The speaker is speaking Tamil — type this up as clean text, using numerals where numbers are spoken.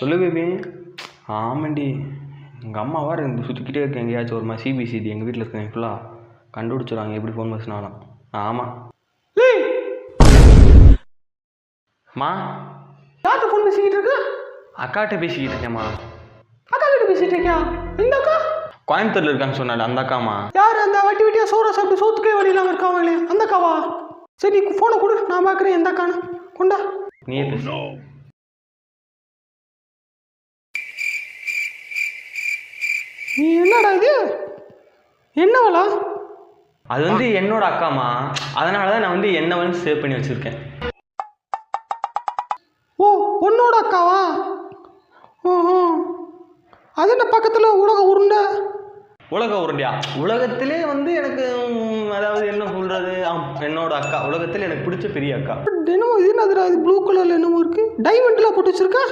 சொல்லு பேபி. ஆமாண்டி, எங்கள் அம்மா வேறு இந்த சுற்றிக்கிட்டே இருக்கேன் எங்கேயாச்சும் ஒரு மாதிரி சிபிசிடி எங்கள் வீட்டில் இருக்கேன் ஃபுல்லாக கண்டுபிடிச்சிடுவாங்க எப்படி ஃபோன் பேசினாலும். ஆமாம். மா யார்கிட்ட ஃபோன் பேசிக்கிட்டு இருக்க? அக்காட்ட பேசிக்கிட்டு இருக்கேம்மா. அக்கா கிட்ட பேசிட்டு இருக்கியா? இந்த அக்கா கோயம்புத்தூரில் இருக்கான்னு சொன்னாடு அந்த அக்காமா. யார்? அந்த வட்டி வட்டியா சோற சாப்பிட்டு சோத்துக்கே வழியிலாம இருக்காங்களே அந்த அக்காவா? சரி நீ ஃபோனை கொடு, நான் பார்க்குறேன் எந்த அக்கான்னு. கொண்டா. நீயே பேசு. நீ என்னடா இது? என்னவளா? அது வந்து என்னோட அக்காமா, அதனால தான் நான் வந்து என்ன வந்து சேவ் பண்ணி வச்சுருக்கேன். ஓ, உன்னோட அக்காவா? ஓஹோ, அது என்ன பக்கத்தில் உலக உருண்டை? உலக உருண்டையா? உலகத்திலே வந்து எனக்கு அதாவது என்ன சொல்கிறது, என்னோட அக்கா உலகத்தில் எனக்கு பிடிச்ச பெரிய அக்கா. என்னமோ இது என்னதுடா, இது ப்ளூ கலரில் என்னமோ இருக்குது, டைமண்ட்லாம் போட்டு வச்சுருக்கா?